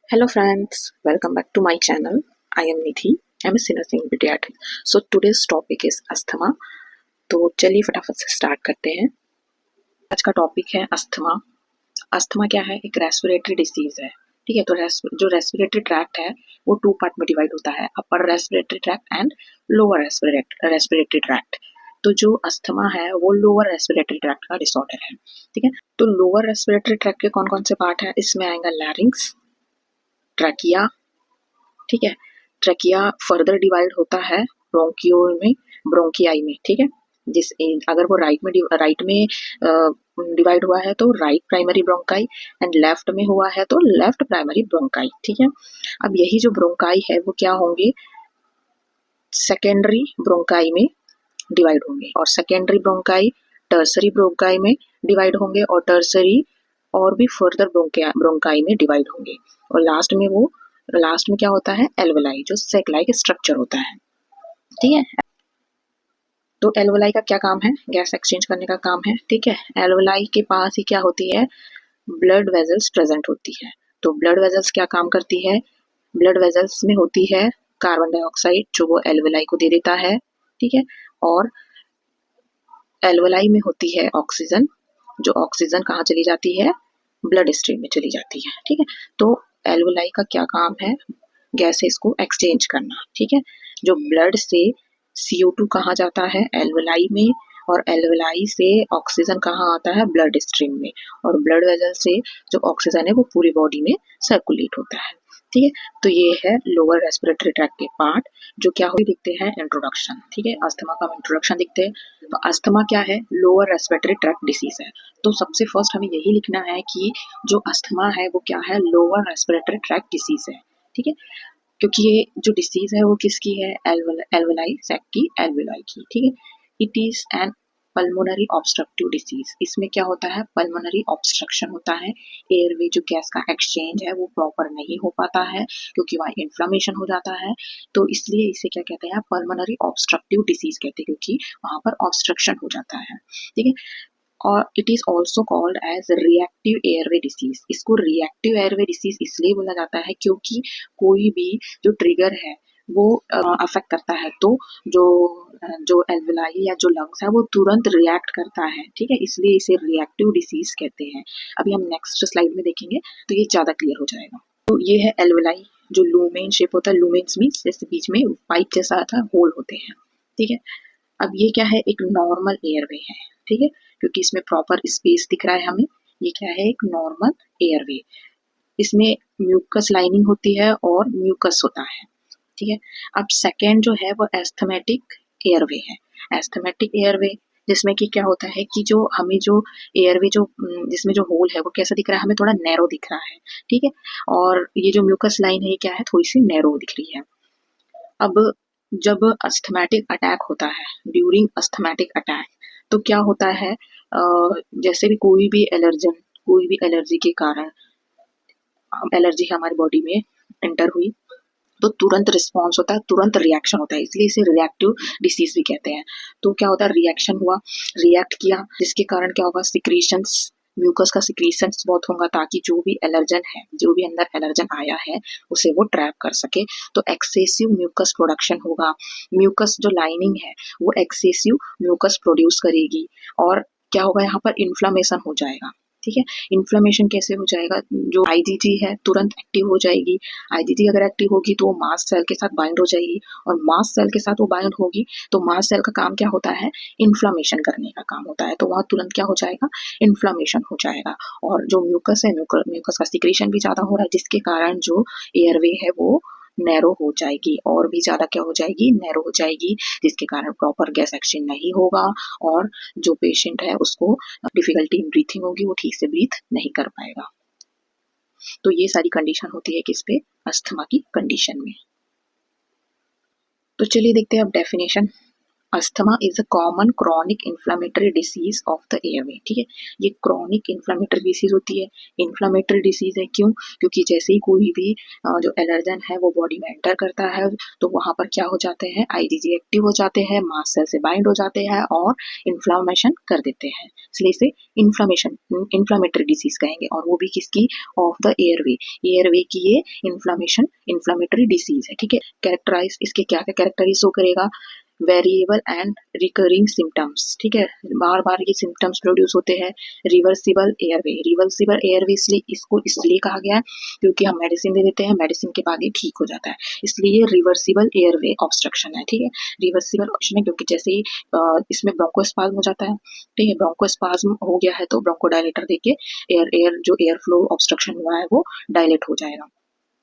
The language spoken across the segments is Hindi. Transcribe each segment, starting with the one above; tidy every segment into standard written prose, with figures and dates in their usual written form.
Hello friends, welcome back to my channel. I am Nidhi. I'm a nursing pediatric. So today's topic is asthma. तो चलिए फटाफट से स्टार्ट करते हैं। आज का टॉपिक है अस्थमा। अस्थमा क्या है? एक रेस्पिरेटरी डिसीज है। ठीक है, तो जो रेस्पिरेटरी ट्रैक्ट है वो टू पार्ट में डिवाइड होता है, अपर respiratory tract and lower respiratory tract. तो जो अस्थमा है वो लोअर रेस्पिरेटरी ट्रैक्ट का डिसऑर्डर है। ठीक है, तो लोअर रेस्पिरेटरी ट्रैक्ट के कौन कौन से पार्ट है? इसमें आएगा लैरिंक्स, ट्रैकिया। ठीक है, ट्रैकिया फर्दर डिवाइड होता है ब्रोंकियोल में, ब्रोंकियाई में। ठीक है, जिस अगर वो राइट में डिवाइड हुआ है तो right primary bronchi, and left में हुआ है तो लेफ्ट प्राइमरी ब्रोंकाई। ठीक है, अब यही जो ब्रोंकाई है वो क्या होंगे? सेकेंडरी ब्रोंकाई में डिवाइड होंगे, और सेकेंडरी ब्रोंकाई टर्सरी ब्रोंकाई में डिवाइड होंगे, और टर्सरी और भी फर्दर ब्रोंकाई में डिवाइड होंगे, और लास्ट में क्या होता है? एल्वेलाई, जो सैक लाइक स्ट्रक्चर होता है। ठीक है, तो एल्वेलाई का क्या काम है? गैस एक्सचेंज करने का काम है। ठीक है, एल्वेलाई के पास ही क्या होती है? ब्लड वेजल्स प्रेजेंट होती है। तो ब्लड वेजल्स क्या काम करती है? ब्लड वेजल्स में होती है कार्बन डाइऑक्साइड, जो वो एल्वेलाई को दे देता है। ठीक है, और एल्वेलाई में होती है ऑक्सीजन, जो ऑक्सीजन कहाँ चली जाती है? ब्लड स्ट्रीम में चली जाती है। ठीक है, तो एल्वेलाई का क्या काम है? गैसेस को एक्सचेंज करना। ठीक है, जो ब्लड से CO2 कहाँ जाता है? एल्वेलाई में, और एल्वेलाई से ऑक्सीजन कहाँ आता है? ब्लड स्ट्रीम में, और ब्लड वेसल से जो ऑक्सीजन है वो पूरी बॉडी में सर्कुलेट होता है। ठीक है, तो ये है लोअर रेस्पिरेटरी ट्रैक्ट के पार्ट, जो क्या हो दिखते हैं? इंट्रोडक्शन। ठीक है, अस्थमा का इंट्रोडक्शन दिखते हैं। तो अस्थमा क्या है? लोअर रेस्पिरेटरी ट्रैक्ट डिसीज है। तो सबसे फर्स्ट हमें यही लिखना है कि जो अस्थमा है वो क्या है? लोअर रेस्पिरेटरी ट्रैक्ट डिसीज है। ठीक है, क्योंकि ये जो डिसीज है वो किसकी है? एल्वेलाई सैक की, एल्वेलाई की। ठीक है, it is an pulmonary obstructive disease. इसमें क्या होता है? पल्मोनरी ऑब्स्ट्रक्शन होता है, एयरवे जो गैस का एक्सचेंज है वो प्रॉपर नहीं हो पाता है, क्योंकि वहाँ इन्फ्लामेशन हो जाता है। तो इसलिए इसे क्या कहते हैं? पल्मोनरी ऑब्स्ट्रक्टिव डिसीज कहते हैं, क्योंकि वहाँ पर ऑब्स्ट्रक्शन हो जाता है। ठीक है, और it is also called as reactive airway disease. इसको रिएक्टिव एयरवे डिसीज इसलिए बोला जाता है क्योंकि कोई भी जो ट्रिगर है वो अफेक्ट करता है, तो जो जो एल्वेलाई या जो लंग्स है वो तुरंत रिएक्ट करता है। ठीक है, इसलिए इसे रिएक्टिव डिसीज कहते हैं। अभी हम नेक्स्ट स्लाइड में देखेंगे तो ये ज्यादा क्लियर हो जाएगा। तो ये है एल्वेलाई, जो लूमेन शेप होता है। लूमेन्स मीन्स जैसे बीच में पाइप जैसा था, होल होते हैं। ठीक है, अब ये क्या है? एक नॉर्मल एयरवे है। ठीक है, क्योंकि इसमें प्रॉपर स्पेस दिख रहा है हमें। ये क्या है? एक नॉर्मल एयरवे। इसमें म्यूकस लाइनिंग होती है और म्यूकस होता है। ठीक है, अब सेकेंड जो है वो एस्थमेटिक एयरवे है। एस्थमेटिक एयरवे जिसमें कि क्या होता है कि जो हमें जो एयरवे जो जिसमें जो होल है वो कैसा दिख रहा है? हमें थोड़ा नैरो दिख रहा है। ठीक है, और ये जो म्यूकस लाइन है ये क्या है? थोड़ी सी नैरो दिख रही है। अब जब अस्थमैटिक अटैक होता है, ड्यूरिंग अस्थमैटिक अटैक, तो क्या होता है? जैसे भी कोई भी एलर्जी के कारण एलर्जी हमारी बॉडी में एंटर हुई तो तुरंत रिस्पॉन्स होता है, तुरंत रिएक्शन होता है, इसलिए इसे रिएक्टिव डिसीज भी कहते हैं। तो क्या होता है? रिएक्शन हुआ, रिएक्ट किया, जिसके कारण क्या होगा? सिक्रीशंस, म्यूकस का सिक्रीशंस बहुत होगा, ताकि जो भी एलर्जन है, जो भी अंदर एलर्जन आया है उसे वो ट्रैप कर सके। तो एक्सेसिव म्यूकस प्रोडक्शन होगा। म्यूकस जो लाइनिंग है वो एक्सेसिव म्यूकस प्रोड्यूस करेगी, और क्या होगा? यहाँ पर इन्फ्लामेशन हो जाएगा। ठीक है, इन्फ्लामेशन कैसे हो जाएगा? जो IgG है तुरंत एक्टिव हो जाएगी। IgG अगर एक्टिव होगी तो वो मास्ट सेल के साथ बाइंड हो जाएगी, और मास्ट सेल के साथ वो बाइंड होगी तो मास्ट सेल का काम क्या होता है? इन्फ्लामेशन करने का काम होता है। तो वहाँ तुरंत क्या हो जाएगा? इन्फ्लामेशन हो जाएगा, और जो म्यूकस है, म्यूकस का सिक्रीशन भी ज्यादा हो रहा है, जिसके कारण जो एयरवे है वो नैरो हो जाएगी, और भी ज्यादा क्या हो जाएगी? नैरो हो जाएगी, जिसके कारण प्रॉपर गैस एक्सचेंज नहीं होगा, और जो पेशेंट है उसको डिफिकल्टी इन ब्रीथिंग होगी, वो ठीक से ब्रीथ नहीं कर पाएगा। तो ये सारी कंडीशन होती है किस पे? अस्थमा की कंडीशन में। तो चलिए देखते हैं अब definition. Asthma is a common chronic inflammatory disease of the airway. ठीक है, ये क्रॉनिक इन्फ्लामेटरी डिसीज होती है। इन्फ्लामेटरी डिसीज है क्यों? क्योंकि जैसे ही कोई भी जो एलर्जन है वो बॉडी में एंटर करता है तो वहां पर क्या हो जाते हैं, आईजीजी एक्टिव हो जाते हैं, मास्ट सेल से बाइंड हो जाते हैं और इन्फ्लामेशन कर देते हैं, इसलिए इसे इन्फ्लामेशन इन्फ्लामेटरी डिसीज कहेंगे। और वो भी किसकी? Of the airway. एयरवे की ये इन्फ्लामेटरी डिसीज है। ठीक है, कैरेक्टराइज इसके क्या क्या कैरेक्टराइज शो करेगा? Variable and recurring symptoms. ठीक है, बार बार ये सिम्टम्स प्रोड्यूस होते हैं। Reversible airway. रिवर्सिबल एयरवे इसलिए इसको इसलिए कहा गया है क्योंकि हम मेडिसिन दे देते हैं, मेडिसिन के बाद ये ठीक हो जाता है, इसलिए रिवर्सिबल एयरवे ऑब्स्ट्रक्शन है। ठीक है, रिवर्सिबल ऑप्शन है क्योंकि जैसे ही इसमें ब्रोंकोस्पाज्म हो जाता है, ठीक है, ब्रोंकोस्पाज्म हो गया है तो ब्रोंकोडायलेटर देके एयर फ्लो ऑब्स्ट्रक्शन हुआ है वो डायलेट हो जाएगा,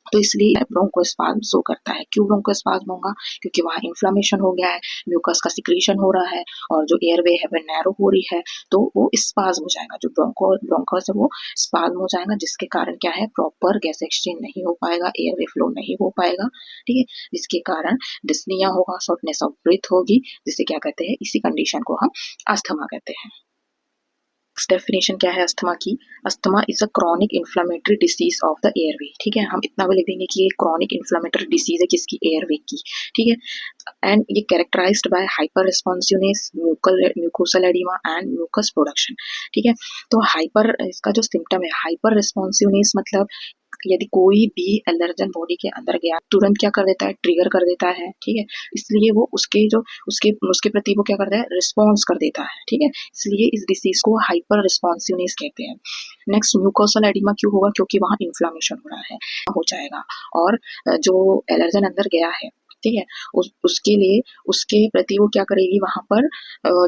तो इसलिए ब्रोंकोस्पाज्म शो करता है। क्यों ब्रोंकोस्पाज्म होगा? क्योंकि वहाँ इन्फ्लामेशन हो गया है, म्यूकस का सिक्रीशन हो रहा है और जो एयरवे है वह नैरो हो रही है, तो वो स्पाज्म हो जाएगा, जो ब्रोंकस है वो स्पाज्म हो जाएगा, जिसके कारण क्या है, प्रॉपर गैस एक्सचेंज नहीं हो पाएगा, एयरवे फ्लो नहीं हो पाएगा। ठीक है, जिसके कारण डिस्निया होगा, शॉर्टनेस ऑफ ब्रीथ होगी, जिसे क्या कहते हैं, इसी कंडीशन को हम अस्थमा कहते हैं। डेफिनेशन क्या है अस्थमा की? Asthma is a chronic inflammatory disease of the airway. ठीक है, हम इतना भी लिख देंगे कि ये क्रॉनिक इन्फ्लामेटरी डिसीज है किसकी? एयरवे की। ठीक है, एंड ये characterised by hyper responsiveness, mucosal oedema and mucus production. ठीक है, तो हाइपर, इसका जो सिम्टम है हाइपर रिस्पॉन्सिवनेस, मतलब यदि कोई भी एलर्जन बॉडी के अंदर गया तुरंत क्या कर देता है, ट्रिगर कर देता है। ठीक है, इसलिए वो उसके प्रति वो क्या करता है, रिस्पॉन्स कर देता है। ठीक है, इसलिए इस डिसीज को हाइपर रिस्पॉन्सिवनेस कहते हैं। नेक्स्ट, म्यूकोसल एडिमा क्यों होगा? क्योंकि वहाँ इन्फ्लामेशन हो रहा है, हो जाएगा, और जो एलर्जन अंदर गया है, ठीक है, उसके लिए उसके प्रति वो क्या करेगी, वहां पर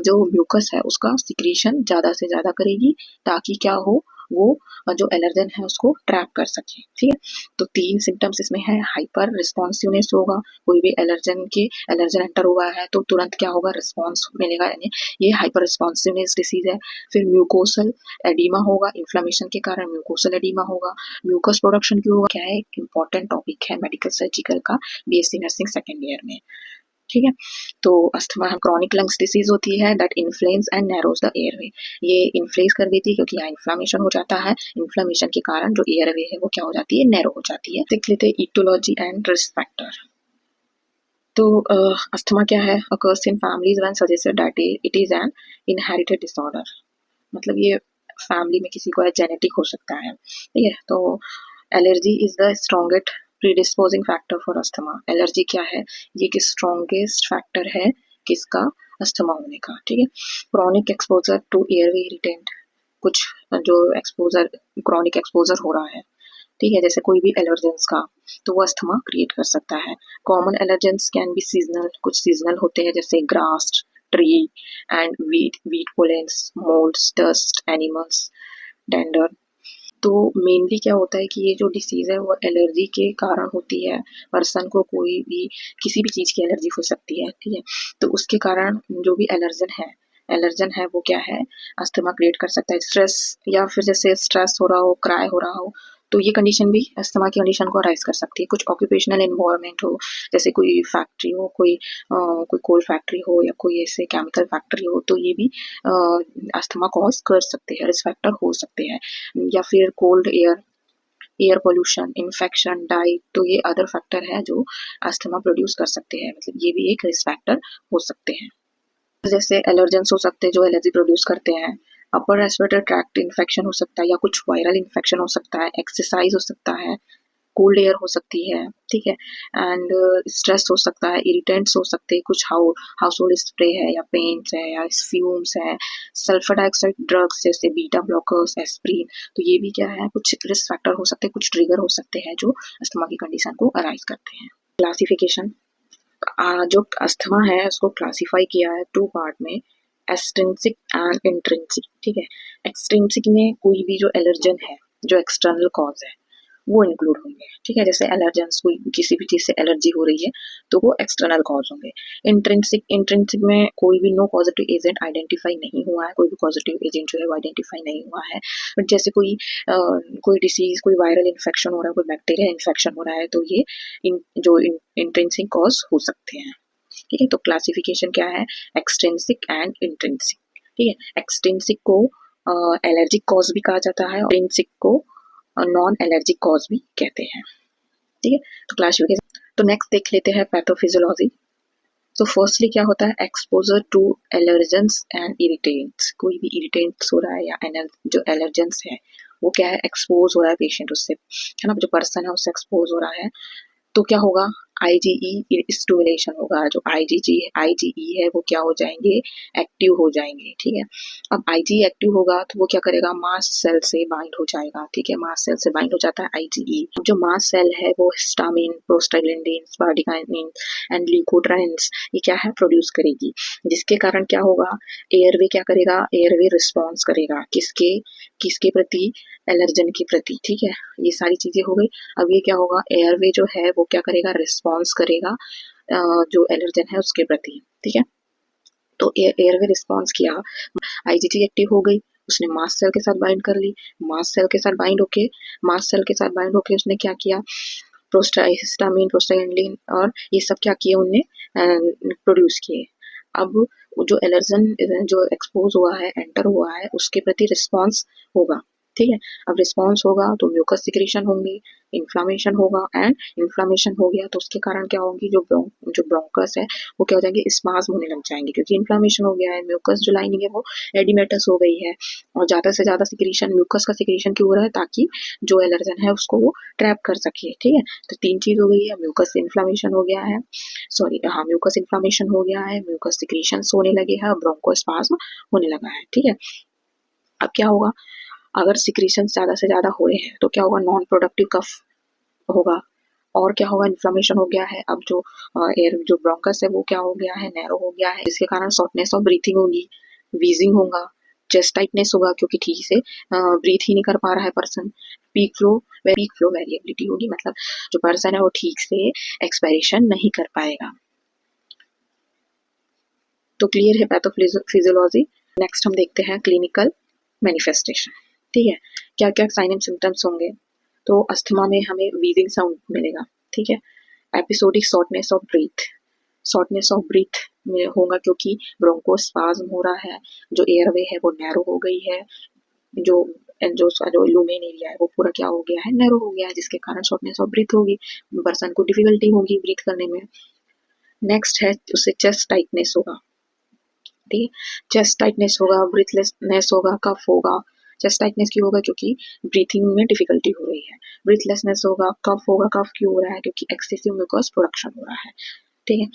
जो म्यूकस है उसका सिक्रीशन ज्यादा से ज्यादा करेगी, ताकि क्या हो, वो जो एलर्जन है उसको ट्रैप कर सके। ठीक है, तो 3 सिम्टम्स इसमें है, हाइपर रिस्पॉन्सिवनेस होगा, कोई भी एलर्जन एंटर हुआ है तो तुरंत क्या होगा, रिस्पॉन्स मिलेगा, यानी ये हाइपर रिस्पॉन्सिवनेस डिसीज है। फिर म्यूकोसल एडिमा होगा, इन्फ्लामेशन के कारण म्यूकोसल एडिमा होगा। म्यूकस प्रोडक्शन क्यों होगा? क्या है, इंपॉर्टेंट टॉपिक है मेडिकल सर्जिकल का, बीएससी नर्सिंग सेकेंड ईयर में। ठीक है, तो अस्थमा क्रॉनिक लंग्स डिसीज होती है that inflames and narrows the airway. ये इन्फ्लेस कर देती है क्योंकि यहाँ इन्फ्लामेशन हो जाता है, इन्फ्लामेशन के कारण जो एयरवे है वो क्या हो जाती है, नैरो हो जाती है। देख लेते हैं इटियोलॉजी एंड रिस्क फैक्टर। तो अस्थमा क्या है? Occurs in families when suggested that it is an inherited disorder, मतलब ये फैमिली में किसी को जेनेटिक हो सकता है। ठीक है, तो allergy is the strongest predisposing factor for asthma. Allergy क्या है? ये कि स्ट्रॉन्गेस्ट फैक्टर है किसका? अस्थमा होने का। ठीक है, chronic exposure to airway irritant, कुछ जो एक्सपोजर, क्रॉनिक एक्सपोजर हो रहा है, ठीक है, जैसे कोई भी एलर्जेंस का, तो वो अस्थमा क्रिएट कर सकता है। Common allergens can be seasonal, कुछ सीजनल होते हैं जैसे grass, tree and wheat pollens, moulds, dust, animals, tender. तो मेनली क्या होता है कि ये जो डिसीज है वो एलर्जी के कारण होती है। पर्सन को कोई भी किसी भी चीज की एलर्जी हो सकती है, ठीक है, तो उसके कारण जो भी एलर्जन है वो क्या है, अस्थमा क्रिएट कर सकता है। स्ट्रेस, या फिर जैसे स्ट्रेस हो रहा हो, क्राई हो रहा हो, तो ये कंडीशन भी अस्थमा की कंडीशन को राइज कर सकती है। कुछ ऑक्यूपेशनल एनवायरनमेंट हो, जैसे कोई फैक्ट्री हो, कोई कोल फैक्ट्री हो या कोई ऐसे केमिकल फैक्ट्री हो, तो ये भी अस्थमा कॉज कर सकते हैं, रिस्क फैक्टर हो सकते हैं। या फिर cold air pollution, infection, diet, तो ये अदर फैक्टर है जो अस्थमा प्रोड्यूस कर सकते हैं, मतलब ये भी एक रिस्क फैक्टर हो सकते हैं। जैसे एलर्जेंस हो सकते हैं जो एलर्जी प्रोड्यूस करते हैं, अपर रेस्पिरेटरी ट्रैक्ट इन्फेक्शन हो सकता है या कुछ वायरल इन्फेक्शन हो सकता है, एक्सरसाइज हो सकता है, कोल्ड एयर हो सकती है, ठीक है, एंड स्ट्रेस हो सकता है, इरिटेंट्स हो सकते हैं, कुछ हाउस होल्ड स्प्रे है या पेंट्स है या फ्यूम्स है, सल्फर डाइऑक्साइड ड्रग्स जैसे बीटा ब्लॉकर्स, एस्प्रिन, तो ये भी क्या है, कुछ रिस्क फैक्टर हो सकते हैं, कुछ ट्रिगर हो सकते हैं जो अस्थमा की कंडीशन को अराइज करते हैं। क्लासिफिकेशन, जो अस्थमा है उसको क्लासिफाई किया है 2 पार्ट में, एक्सट्रिंसिक एंड इंट्रिंसिक। ठीक है, एक्सट्रिंसिक में कोई भी जो एलर्जन है, जो एक्सटर्नल कॉज है, वो इंक्लूड होंगे। ठीक है, जैसे एलर्जेंस, कोई किसी भी चीज से एलर्जी हो रही है तो वो एक्सटर्नल कॉज होंगे। इंट्रिंसिक में कोई भी नो पॉजिटिव एजेंट आइडेंटिफाई नहीं हुआ है, कोई भी पॉजिटिव एजेंट जो है वो आइडेंटिफाई नहीं हुआ है, बट जैसे कोई डिसीज, कोई वायरल इन्फेक्शन हो रहा है, कोई बैक्टीरियल इन्फेक्शन हो रहा है, तो ये जो इंट्रिंसिक कॉज हो सकते हैं। ठीक है। तो क्लासिफिकेशन क्या है, एक्सट्रिंसिक एंड इंट्रिंसिक। ठीक है, एक्सट्रिंसिक को एलर्जिक कॉज भी कहा जाता है और इंट्रिंसिक को नॉन एलर्जिक कॉज भी कहते हैं। ठीक है, तो क्लासिफिकेशन। तो नेक्स्ट देख लेते हैं पैथोफिजियोलॉजी। तो फर्स्टली क्या होता है, exposure to allergens and irritants. कोई भी इरिटेंट्स हो रहा है या जो एलर्जेंस है वो क्या है, एक्सपोज हो रहा है पेशेंट उससे, है ना, जो पर्सन है उससे एक्सपोज हो रहा है, तो क्या होगा, आईजीई स्टिमुलेशन होगा। जो आईजीई है वो क्या हो जाएंगे, एक्टिव हो जाएंगे। ठीक है, अब आईजीई एक्टिव होगा तो वो क्या करेगा, मास्ट सेल से बाइंड हो जाएगा। ठीक है, मास्ट सेल से बाइंड हो जाता है आईजीई। जो मास्ट सेल है वो हिस्टामिन, प्रोस्टाग्लैंडिन, स्पार्टिकाइनिन एंड ल्यूकोट्राइन्स ये क्या है, प्रोड्यूस करेगी, जिसके कारण क्या होगा, एयरवे क्या करेगा, एयरवे रिस्पॉन्स करेगा किसके किसके प्रति, एलर्जन के प्रति। ठीक है, ये सारी चीजें हो गई। अब ये क्या होगा, एयरवे जो है वो क्या करेगा, रिस्पॉन्स करेगा जो एलर्जन है उसके प्रति। ठीक है, तो एयरवे रिस्पॉन्स किया, आईजीजी एक्टिव हो गई, उसने मास्ट सेल के साथ बाइंड कर ली, मास्ट सेल के साथ बाइंड होके उसने क्या किया, हिस्टामिन, प्रोस्टाग्लैंडिन और ये सब क्या किए उनने, प्रोड्यूस किए। अब जो एलर्जन जो एक्सपोज हुआ है, एंटर हुआ है, उसके प्रति रिस्पॉन्स होगा। ठीक है, अब रिस्पॉन्स होगा तो म्यूकस सिक्रीशन होंगी, इन्फ्लामेशन होगा, एंड इन्फ्लामेशन हो गया तो उसके कारण क्या होंगी, जो ब्रोंकस है वो क्या हो जाएंगे, स्पाज्म होने लग जाएंगे, क्योंकि इन्फ्लामेशन हो गया है, म्यूकस जो लाइनिंग है वो एडिमेटस हो गई है, और ज्यादा से ज्यादा सिक्रीशन, म्यूकस का सिक्रीशन क्यों हो रहा है, ताकि जो एलर्जन है उसको वो ट्रैप कर सके। ठीक है, तो तीन चीज हो गई है, म्यूकस इन्फ्लामेशन हो गया है, सॉरी हाँ, म्यूकस इन्फ्लामेशन हो गया है, म्यूकस सिक्रीशन होने लगे हैं, ब्रोंकोस्पाज्म होने लगा है। ठीक है, अब क्या होगा, अगर सिक्रीशन ज्यादा से ज्यादा हो रहे हैं तो क्या होगा, नॉन प्रोडक्टिव कफ होगा, और क्या होगा, इन्फ्लामेशन हो गया है। अब जो एयर जो ब्रोंकस है वो क्या हो गया है, नैरो हो गया है, इसके कारण शॉर्टनेस ऑफ ब्रीथिंग होगी, वीजिंग होगा, चेस्ट टाइटनेस होगा क्योंकि ठीक से ब्रीथ ही नहीं कर पा रहा है पर्सन, पीक फ्लो वेरिएबिलिटी होगी, मतलब जो पर्सन है वो ठीक से एक्सपायरेशन नहीं कर पाएगा। तो क्लियर है पैथोफिजियोलॉजी। नेक्स्ट हम देखते हैं क्लिनिकल मैनिफेस्टेशन। ठीक है, क्या क्या साइन एंड सिम्टम्स होंगे, तो अस्थमा में हमें वीजिंग साउंड मिलेगा। ठीक है, एपिसोडिक शॉर्टनेस ऑफ ब्रीथ में होगा क्योंकि ब्रोंकोस्पाज्म हो रहा है, जो एयरवे है वो नैरो हो गई है, जो जो उसका जो लुमेन एरिया है वो पूरा क्या हो गया है, नैरो हो गया है, जिसके कारण शॉर्टनेस ऑफ ब्रीथ होगी, पर्सन को डिफिकल्टी होगी ब्रीथ करने में। नेक्स्ट है उससे चेस्ट टाइटनेस होगा। ठीक है, चेस्ट टाइटनेस होगा, ब्रीथलेसनेस होगा, कफ होगा। चेस्ट टाइटनेस क्यों होगा, क्योंकि ब्रीथिंग में डिफिकल्टी हो रही है, ब्रीथलेसनेस होगा, कफ क्यों हो रहा है, क्योंकि एक्सेसिव म्यूकस प्रोडक्शन हो रहा है। ठीक है,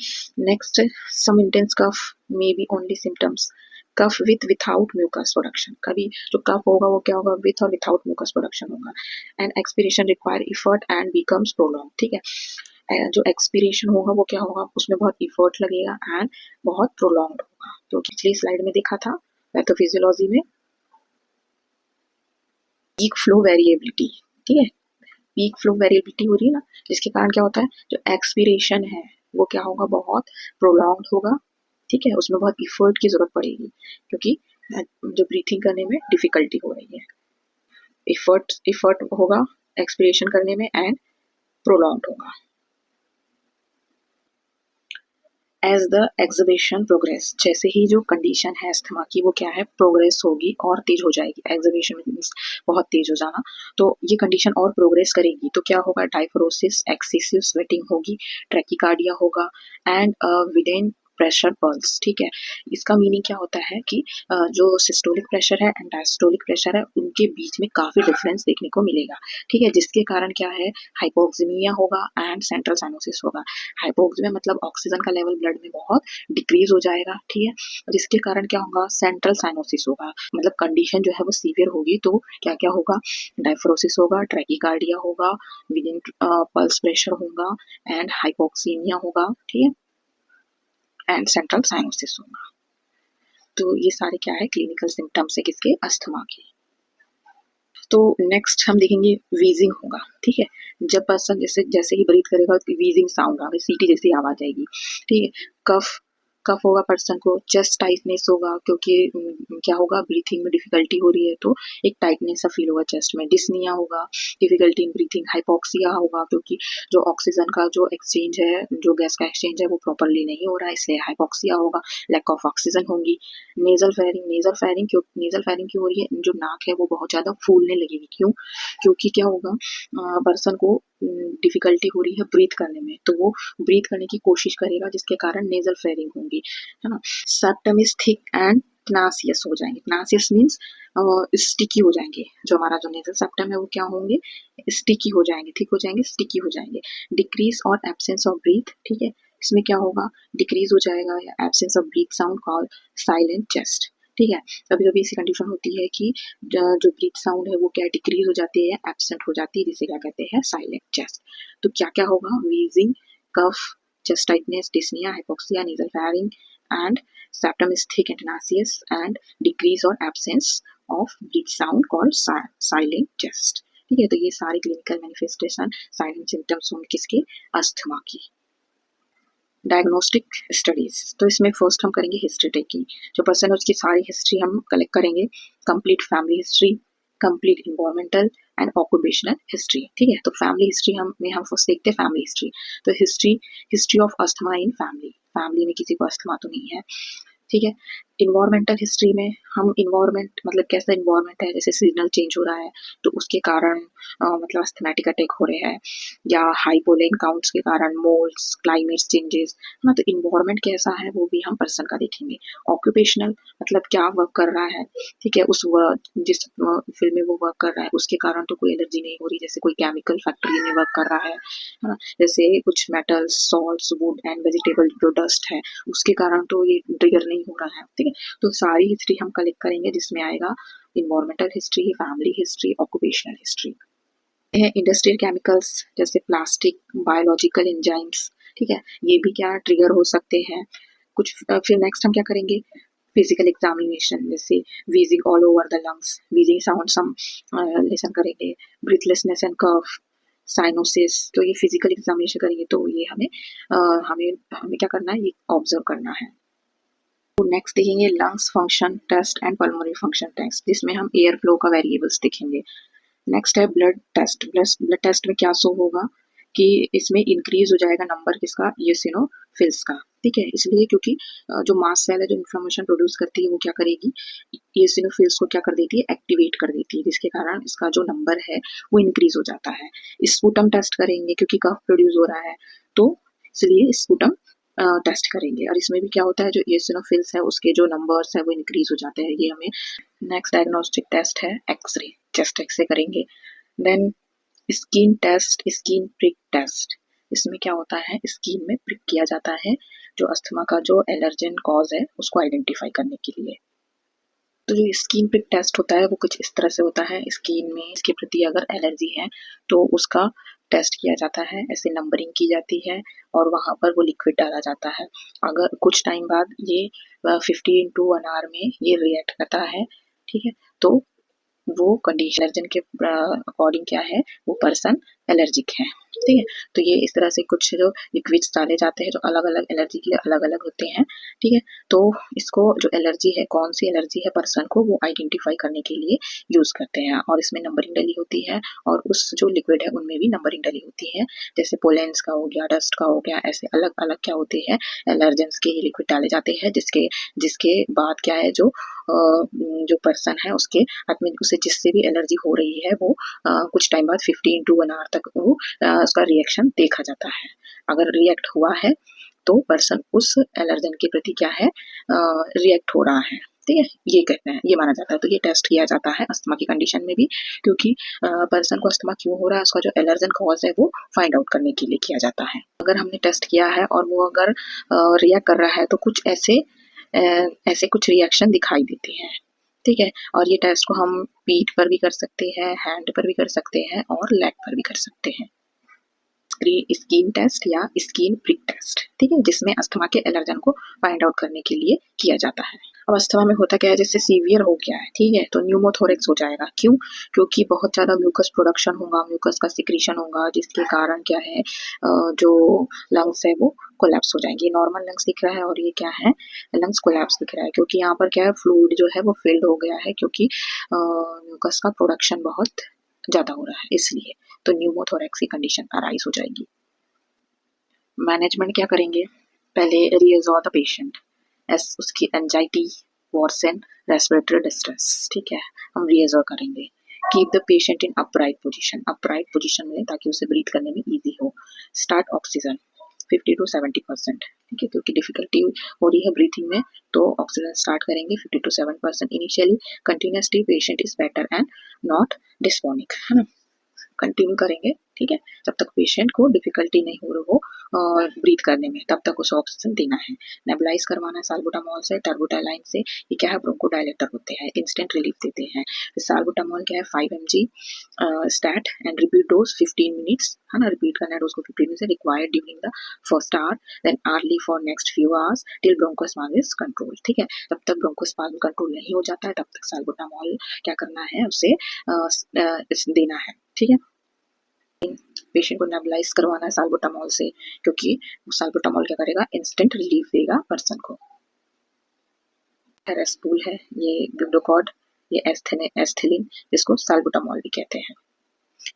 next sum intense cough may be only symptoms, cough without mucus production, कभी जो कफ होगा वो क्या होगा, विथ और विथआउट म्यूकस प्रोडक्शन होगा, and expiration require effort and becomes prolong. ठीक है, जो एक्सपीरेशन होगा वो क्या होगा, उसमें बहुत इफर्ट लगेगा एंड बहुत प्रोलॉन्ग होगा। तो पिछली स्लाइड में देखा था पैथोफिजियोलॉजी में पीक फ्लो वेरिएबिलिटी। ठीक है, पीक फ्लो वेरिएबिलिटी हो रही है ना, जिसके कारण क्या होता है, जो एक्सपीरेशन है वो क्या होगा, बहुत प्रोलॉन्ग होगा। ठीक है, उसमें बहुत इफर्ट की जरूरत पड़ेगी क्योंकि जो ब्रीथिंग करने में डिफिकल्टी हो रही है, इफर्ट होगा एक्सपीरेशन करने में एंड प्रोलॉन्ग होगा। एज द एग्जिबिशन प्रोग्रेस, जैसे ही जो कंडीशन है अस्थमा की वो क्या है, प्रोग्रेस होगी और तेज हो जाएगी, एग्जिबिशन मीन्स बहुत तेज हो जाना, तो ये कंडीशन और प्रोग्रेस करेगी तो क्या होगा, डायफरोसिस, एक्सेसिव स्वेटिंग होगी, ट्रैकिकार्डिया होगा एंड विदेन प्रेशर पल्स। ठीक है, इसका मीनिंग क्या होता है कि जो सिस्टोलिक प्रेशर है एंड डायस्टोलिक प्रेशर है उनके बीच में काफी डिफरेंस देखने को मिलेगा। ठीक है, जिसके कारण क्या है, हाइपोक्सीमिया होगा एंड सेंट्रल साइनोसिस होगा। हाइपोक्सीमिया मतलब ऑक्सीजन का लेवल ब्लड में बहुत डिक्रीज हो जाएगा। ठीक है, जिसके कारण क्या होगा, सेंट्रल साइनोसिस होगा, मतलब कंडीशन जो है वो सीवियर होगी, तो क्या क्या होगा, डायफ्रोसिस होगा, ट्रैकिकार्डिया होगा, विदिन पल्स प्रेशर होगा एंड हाइपोक्सीमिया होगा। ठीक है, एंड सेंट्रल साइनोसिस होगा। तो ये सारे क्या है, क्लिनिकल सिम्टम्स है किसके, अस्थमा के। तो नेक्स्ट हम देखेंगे वीजिंग होगा। ठीक है, जब पर्सन जैसे जैसे ही ब्रीथ करेगा वीजिंग साउंड आएगा, सीटी जैसी आवाज आएगी। ठीक है, कफ कफ होगा पर्सन को, चेस्ट टाइटनेस होगा क्योंकि क्या होगा, ब्रीथिंग में डिफिकल्टी हो रही है तो एक टाइटनेस सा फील होगा चेस्ट में। डिस्निया होगा, डिफिकल्टी इन ब्रीथिंग। हाइपोक्सिया होगा क्योंकि जो ऑक्सीजन का जो एक्सचेंज है, जो गैस का एक्सचेंज है वो प्रॉपरली नहीं हो रहा है, इसलिए हाइपोक्सिया होगा। लैक ऑफ ऑक्सीजन होगी। नेजल फेयरिंग, नेजल फेयरिंग क्यों हो रही है, जो नाक है वो बहुत ज्यादा फूलने लगेगी। क्यों? क्योंकि क्या होगा, पर्सन को डिफिकल्टी हो रही है ब्रीथ करने में, तो वो ब्रीथ करने की कोशिश करेगा जिसके कारण नेजल फेयरिंग होगी, है ना। सेप्टम इज थिक एंड टेनासियस हो जाएंगे। टेनासियस मीन्स स्टिकी हो जाएंगे। जो हमारा जो नेजल सेप्टम है वो क्या होंगे, स्टिकी हो जाएंगे, थिक हो जाएंगे, स्टिकी हो जाएंगे। डिक्रीज और एब्सेंस ऑफ ब्रीथ, ठीक है, इसमें क्या होगा, डिक्रीज हो जाएगा या absence of breath sound called silent chest, ठीक है। कभी कभी ऐसी कंडीशन होती है कि जो ब्रीथ साउंड है वो क्या डिक्रीज हो जाती है या एब्सेंट हो जाती है, जिसे क्या कहते हैं, साइलेंट चेस्ट। तो क्या क्या होगा, wheezing, cough, chest tightness, dyspnea, hypoxia, nasal flaring, and septum is thick and tenacious, and decrease or absence of breath sound called silent chest, ठीक है। तो ये सारी क्लिनिकल मैनिफेस्टेशन, साइलेंट सिम्टम्स होंगे किसके, अस्थमा की। डायग्नोस्टिक स्टडीज, तो इसमें फर्स्ट हम करेंगे हिस्ट्री टेकिंग। जो पर्सन है उसकी सारी हिस्ट्री हम कलेक्ट करेंगे, complete family history, complete environmental and occupational history, ठीक है। तो फैमिली हिस्ट्री हम फर्स्ट देखते हैं फैमिली हिस्ट्री। तो history of asthma in family में किसी को अस्थमा तो नहीं है, ठीक है। इन्वायरमेंटल हिस्ट्री में हम इन्वायरमेंट मतलब कैसा इन्वायरमेंट है, जैसे सीजनल चेंज हो रहा है तो उसके कारण मतलब अस्थमैटिक अटैक हो रहे हैं, या हाई पोलेन काउंट्स के कारण, मोल्स, क्लाइमेट चेंजेस, है ना। तो इन्वायरमेंट कैसा है वो भी हम पर्सन का देखेंगे। ऑक्यूपेशनल मतलब क्या वर्क कर रहा है, ठीक है, जिस फील्ड में वो वर्क कर रहा है उसके कारण तो कोई एलर्जी नहीं हो रही, जैसे कोई केमिकल फैक्ट्री में वर्क कर रहा है ना, जैसे कुछ metals, salts, would and vegetable जो डस्ट है उसके कारण तो ये ट्रिगर नहीं हो रहा है, ठीक है। तो सारी हिस्ट्री हम कलेक्ट करेंगे जिसमें आएगा environmental history, family history, occupational history. है इंडस्ट्रियल केमिकल्स जैसे प्लास्टिक, बायोलॉजिकल एंजाइम्स, ठीक है, ये भी क्या ट्रिगर हो सकते हैं कुछ। फिर नेक्स्ट हम क्या करेंगे, फिजिकल एग्जामिनेशन, जैसे wheezing all over the lungs, wheezing sound हम लेसन करेंगे, ब्रीथलेसनेस एंड कफ, साइनोसिस। तो ये फिजिकल एग्जामिनेशन करेंगे तो ये हमें क्या करना है, ये ऑब्जर्व करना है। तो नेक्स्ट देखेंगे lungs function test and pulmonary function test, जिसमें हम एयर फ्लो का वेरिएबल्स देखेंगे। नेक्स्ट है ब्लड टेस्ट। ब्लड टेस्ट में क्या शो होगा कि इसमें इंक्रीज हो जाएगा नंबर किसका, यूसिनोफिल्स का, ठीक है। इसलिए क्योंकि जो मास्ट सेल है जो इन्फ्लेमेशन प्रोड्यूस करती है वो क्या करेगी, यूसिनोफिल्स को क्या कर देती है, एक्टिवेट कर देती है, जिसके कारण इसका जो नंबर है वो इंक्रीज हो जाता है। स्पूटम टेस्ट करेंगे क्योंकि कफ प्रोड्यूस हो रहा है तो इसलिए स्पूटम टेस्ट करेंगे, और इसमें भी क्या होता है, जो ईओसिनोफिल्स है उसके जो नंबर्स है वो इंक्रीज हो जाते हैं, ये हमें। नेक्स्ट डायग्नोस्टिक टेस्ट है एक्सरे, चेस्ट एक्सरे करेंगे। Then skin test, skin prick test, इसमें क्या होता है, स्किन में प्रिक किया जाता है जो अस्थमा का जो एलर्जेन कॉज है उसको आइडेंटिफाई करने के लिए। तो जो स्किन प्रिक टेस्ट होता है वो कुछ इस तरह से होता है, स्किन में इसके प्रति अगर एलर्जी है तो उसका टेस्ट किया जाता है, ऐसे नंबरिंग की जाती है और वहाँ पर वो लिक्विड डाला जाता है। अगर कुछ टाइम बाद ये 50 into 1 hour में ये रिएक्ट करता है, ठीक है, तो वो कंडीशन एलर्जन के अकॉर्डिंग क्या है, वो पर्सन एलर्जिक है, ठीक है। तो ये इस तरह से कुछ जो लिक्विड्स डाले जाते हैं जो अलग अलग एलर्जी के लिए अलग अलग होते हैं, ठीक है। तो इसको जो एलर्जी है, कौन सी एलर्जी है पर्सन को, वो आइडेंटिफाई करने के लिए यूज करते हैं, और इसमें नंबरिंग डली होती है और उस जो लिक्विड है उनमें भी नंबरिंग डली होती है, जैसे पोलेंस का हो गया, डस्ट का हो गया, ऐसे अलग अलग क्या होते हैं, एलर्जेंस के लिक्विड डाले जाते हैं, जिसके जिसके बाद क्या है, जो पर्सन है उसके आदमी उसे जिससे भी एलर्जी हो रही है वो कुछ टाइम बाद 50 into 1 hour तक वो उसका रिएक्शन देखा जाता है। अगर रिएक्ट हुआ है तो पर्सन उस एलर्जन के प्रति क्या है, रिएक्ट हो रहा है, ठीक है, ये कहते हैं, ये माना जाता है। तो ये टेस्ट किया जाता है अस्थमा की कंडीशन में भी, क्योंकि पर्सन को अस्थमा क्यों हो रहा है, उसका जो एलर्जन कॉज है वो फाइंड आउट करने के लिए किया जाता है। अगर हमने टेस्ट किया है और वो अगर रिएक्ट कर रहा है तो कुछ ऐसे कुछ रिएक्शन दिखाई देते हैं, ठीक है। और ये टेस्ट को हम पीठ पर भी कर सकते हैं, हैंड पर भी कर सकते हैं और लेग पर भी कर सकते हैं। स्किन टेस्ट या स्किन प्रिक टेस्ट, ठीक है, जिसमें अस्थमा के एलर्जन को फाइंड आउट करने के लिए किया जाता है। अब अस्थमा में होता क्या है, जैसे सीवियर हो गया है, ठीक है, तो न्यूमोथोरेक्स हो जाएगा। क्यों? क्योंकि बहुत ज़्यादा म्यूकस प्रोडक्शन होगा, म्यूकस का सिक्रीशन होगा, जिसके कारण क्या है जो लंग्स है वो कोलैप्स हो जाएंगे। नॉर्मल लंग्स दिख रहा है और ये क्या है, लंग्स कोलैप्स दिख रहा है, क्योंकि यहाँ पर क्या है, फ्लूइड जो है वो फिल्ड हो गया है, क्योंकि म्यूकस का प्रोडक्शन बहुत ज़्यादा हो रहा है, इसलिए तो न्यूमोथोरेक्स की कंडीशन अराइज हो जाएगी। मैनेजमेंट क्या करेंगे, पहले रिएजोर द पेशेंट एस उसकी एंजाइटी, वर्सन, रेस्पिरेटरी डिस्ट्रेस, ठीक है, हम रिएजोर करेंगे। Keep the patient in upright position में, ताकि उसे ब्रीथ करने में इजी हो। स्टार्ट ऑक्सीजन 50 to 70%, ठीक है, क्योंकि डिफिकल्टी हो रही है ब्रीथिंग में, तो ऑक्सीजन स्टार्ट करेंगे 50 to 7% initially. Continuously patient is better and not dysphonic, है ना, कंटिन्यू करेंगे, ठीक है, जब तक पेशेंट को डिफिकल्टी नहीं हो रही हो और ब्रीथ करने में, तब तक उसे ऑक्सीजन देना है। नेबुलाइज करवाना है साल्बुटामॉल से, टर्बुटालाइन से, ये क्या है, ब्रोंकोडायलेटर होते हैं, इंस्टेंट रिलीफ देते हैं। साल्बुटामॉल क्या है, 5 mg stat and repeat dose 15 minutes, है ना, रिपीट करना है डोज को 15 minutes, required during the first hour, then hourly for next few hours till bronchospasm is control, ठीक है, जब तक ब्रोंकोस्पाज्म कंट्रोल नहीं हो जाता है तब तक साल्बुटामॉल क्या करना है, उसे देना है, ठीक है। पेशेंट को नेबुलाइज करवाना है साल्बुटामॉल से, क्योंकि साल्बुटामॉल क्या करेगा, इंस्टेंट रिलीफ देगा पर्सन को। रेस्पूल है, ये ब्यूडोकॉड, ये एस्थेलिन, जिसको साल्बुटामॉल भी कहते हैं।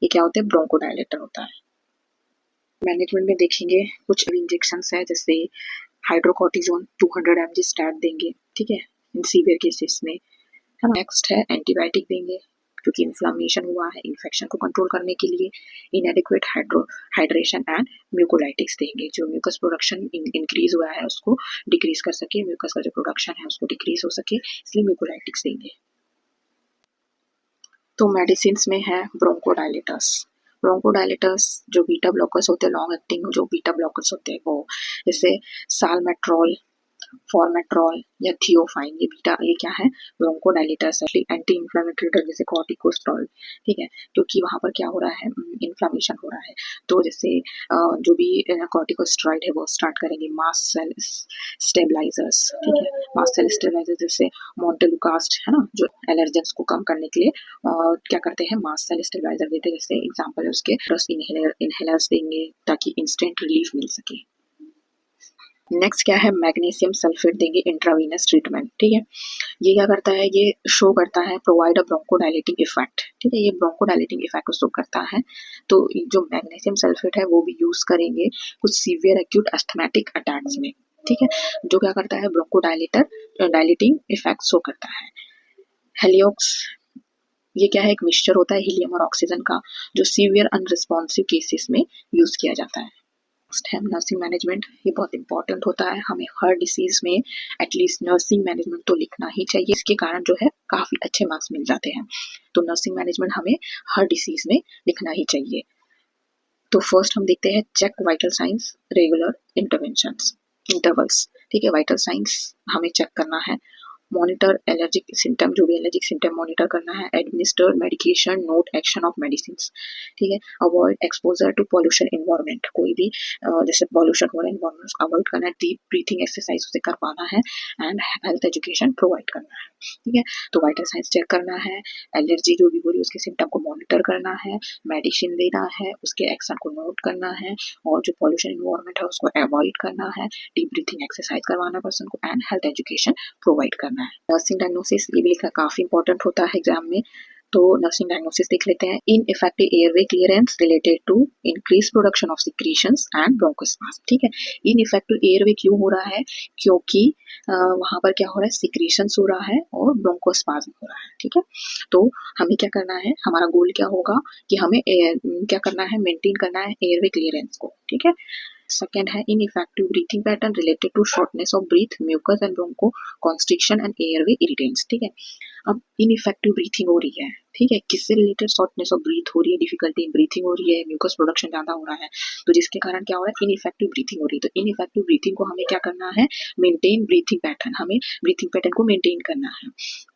ये क्या होते हैं, ब्रोंकोडायलेटर होता है। मैनेजमेंट में देखेंगे कुछ इंजेक्शन है, जैसे हाइड्रोकोर्टिजोन 200 mg स्टैट देंगे, ठीक है, इन सीवियर केसेस में, है। नेक्स्ट है एंटीबायोटिक देंगे, क्योंकि इन्फ्लामेशन हुआ है, इन्फेक्शन को कंट्रोल करने के लिए। इनएडिक्वेट हाइड्रेशन एंड म्यूकोलाइटिक्स देंगे, जो म्यूकस प्रोडक्शन इंक्रीज हुआ है उसको डिक्रीज कर सके, म्यूकस का जो प्रोडक्शन है उसको डिक्रीज हो सके, इसलिए म्यूकोलाइटिक्स देंगे। तो मेडिसिन में है ब्रोंकोडायलेटर्स जो बीटा ब्लॉकर्स होते हैं, लॉन्ग एक्टिंग जो बीटा ब्लॉकर्स होते हैं वो, जैसे साल्मेट्रॉल, फॉर्मेट्रॉल या थियोफाइन, ये बीटा, ये क्या है, ब्रोंकोडायलेटर्स है। एंटी इंफ्लेमेटरी ड्रग जैसे कॉर्टिकोस्टेरॉइड, ठीक है, क्योंकि वहाँ पर क्या हो रहा है, इन्फ्लामेशन हो रहा है, तो जैसे जो भी कॉर्टिकोस्टेरॉइड है वो स्टार्ट करेंगे। मास्ट सेल स्टेबलाइजर्स, ठीक है, मास्ट सेल स्टेबलाइजर जैसे मोन्टेलुकास्ट, है ना, जो एलर्जेंस को कम करने के लिए क्या करते हैं, मास्ट सेल स्टेबलाइजर देते हैं, जैसे एग्जाम्पल है उसके इनहेलर्स देंगे ताकि इंस्टेंट रिलीफ मिल सके। नेक्स्ट क्या है, मैग्नीशियम सल्फेट देंगे, इंट्रावीनस ट्रीटमेंट, ठीक है, ये क्या करता है, ये शो करता है प्रोवाइड अ ब्रोंकोडायलेटिंग इफेक्ट, ठीक है, ये ब्रोंकोडायलेटिंग इफेक्ट को शो करता है। तो जो मैग्नीशियम सल्फेट है वो भी यूज करेंगे कुछ सीवियर एक्यूट एस्थमेटिक अटैक्स में, ठीक है, जो क्या करता है, डायलेटिंग इफेक्ट शो करता है। हेलियोक्स, ये क्या है, एक मिक्सचर होता है हीलियम और ऑक्सीजन का, जो सीवियर अनरिस्पॉन्सिव केसेस में यूज किया जाता है। नेक्स्ट है नर्सिंग मैनेजमेंट, ये बहुत इंपॉर्टेंट होता है, हमें हर डिसीज में एटलीस्ट नर्सिंग मैनेजमेंट तो लिखना ही चाहिए, इसके कारण जो है काफी अच्छे मार्क्स मिल जाते हैं। तो नर्सिंग मैनेजमेंट हमें हर डिसीज में लिखना ही चाहिए। तो फर्स्ट हम देखते हैं check vital signs, regular intervals, ठीक है, वाइटल साइंस हमें चेक करना है। मॉनिटर एलर्जिक सिम्टम, जो भी एलर्जिक सिम्टम मॉनिटर करना है। Administer medication, note action of medicine, ठीक है। Avoid exposure to pollution environment, कोई भी जैसे पॉल्यूशन हो रहा है इन्वायरमेंट को अवॉइड करना है। डीप ब्रीथिंग एक्सरसाइज उसे करवाना है एंड हेल्थ एजुकेशन प्रोवाइड करना है, ठीक है। तो वाइटल साइंस चेक करना है, एलर्जी जो भी हो रही है उसके सिम्टम को मॉनिटर करना है, मेडिसिन देना है, उसके एक्शन को नोट करना है, और जो पॉल्यूशन इन्वायरमेंट है उसको अवॉइड करना है, डीप ब्रीथिंग एक्सरसाइज करवाना पर्सन को, एंड हेल्थ एजुकेशन प्रोवाइड करना है। नर्सिंग डायग्नोसिस, ये भी लिखना काफी इंपॉर्टेंट होता है एग्जाम में, तो नर्सिंग डायग्नोसिस देख लेते हैं। Ineffective airway clearance related to increase production of secretions and bronchospasm, ठीक है। इन इफेक्टिव एयरवे क्यों हो रहा है, क्योंकि वहां पर क्या हो रहा है, सिक्रीशंस हो रहा है और ब्रोंकोस्पाज्म हो रहा है, ठीक है। तो हमें क्या करना है, हमारा गोल क्या होगा कि हमें क्या करना है, मेंटेन करना है एयरवे क्लियरेंस को, ठीक है। सेकेंड है ineffective breathing pattern related to shortness of breath, mucus and bronchoconstriction and airway irritants, ठीक है। अब इनइफेक्टिव ब्रीथिंग हो रही है, ठीक है। किससे रिलेटेड? शॉर्टनेस ऑफ ब्रीथ हो रही है, डिफिकल्टी इन ब्रीथिंग हो रही है, म्यूकस प्रोडक्शन ज़्यादा हो रहा है, तो जिसके कारण क्या हो रहा है? इनइफेक्टिव ब्रीथिंग हो रही है। तो इनइफेक्टिव ब्रीथिंग को हमें क्या करना है? मेंटेन ब्रीथिंग पैटर्न, हमें ब्रीथिंग पैटर्न को मेंटेन करना है।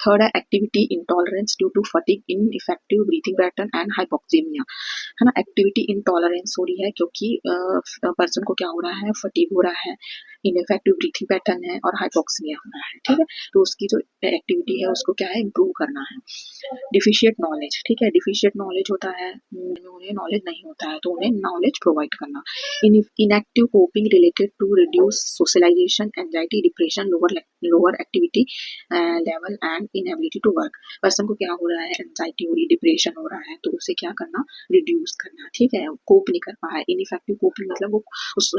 थर्ड है activity intolerance due to fatigue, ineffective breathing pattern and hypoxaemia, है ना। एक्टिविटी इंटॉलरेंस हो रही है क्योंकि पर्सन को क्या हो रहा है? फटीग हो रहा है, इनइफेक्टिव ब्रीथिंग पैटर्न है और हाइपोक्सिमिया हो रहा है, ठीक है। तो उसकी जो एक्टिविटी है उसको क्या है? इम्प्रूव करना है। डिफिशिएंट नॉलेज, ठीक है। डिफिशिएंट नॉलेज होता है, उन्हें नॉलेज नहीं होता है, तो उन्हें नॉलेज प्रोवाइड करना। Inactive coping related to reduce socialisation, anxiety, depression, lower activity level and inability to work. Person को क्या हो रहा है? एंजाइटी हो रही है, डिप्रेशन हो रहा है, तो उसे क्या करना? रिड्यूस करना, ठीक है। कोप नहीं कर पा रहा है, इनइफेक्टिव कोपिंग मतलब वो उस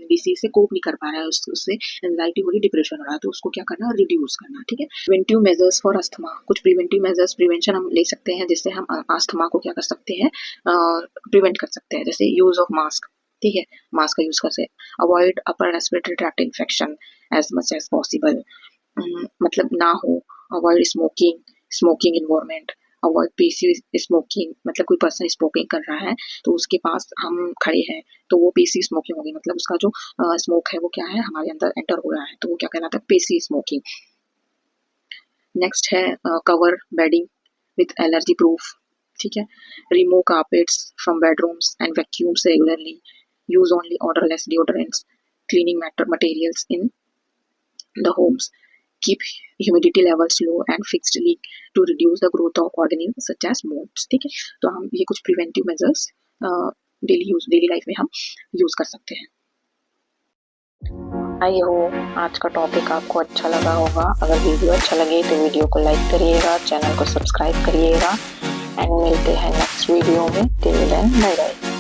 डिसीज से कोप नहीं कर पा रहा है, उससे एंजाइटी हो रही, डिप्रेशन हो रहा है, तो उसको क्या करना? रिड्यूस करना, ठीक है। प्रिवेंटिव मेजर्स फॉर अस्थमा, कुछ प्रिवेंटिव मेजर्स, प्रिवेंशन हम ले सकते हैं जिससे हम अस्थमा को क्या कर सकते हैं? प्रिवेंट कर सकते हैं, जैसे यूज ऑफ मास्क, ठीक है। मास्क का यूज कर सकते, avoid upper respiratory tract infection as much as possible, मतलब ना हो। Avoid smoking, smoking environment, avoid PC smoking, मतलब कोई पर्सन स्मोकिंग कर रहा है तो उसके पास हम खड़े हैं तो वो पीसी स्मोकिंग होगी, मतलब उसका जो स्मोक है वो क्या है? हमारे अंदर एंटर हो रहा है, तो वो क्या कहलाता है? PC smoking. नेक्स्ट है cover bedding with allergy proof, ठीक है। Remove carpets from bedrooms and vacuums regularly, use only odorless deodorants, cleaning materials in the homes, keep humidity levels low and fixed leak to reduce the growth of organisms such as mold, ठीक है। तो हम ये कुछ प्रिवेंटिव मेजर्स डेली लाइफ में हम यूज कर सकते हैं। आई होप आज का टॉपिक आपको अच्छा लगा होगा। अगर वीडियो अच्छा लगे तो वीडियो को लाइक करिएगा, चैनल को सब्सक्राइब करिएगा एंड मिलते हैं नेक्स्ट वीडियो में। Till then bye bye.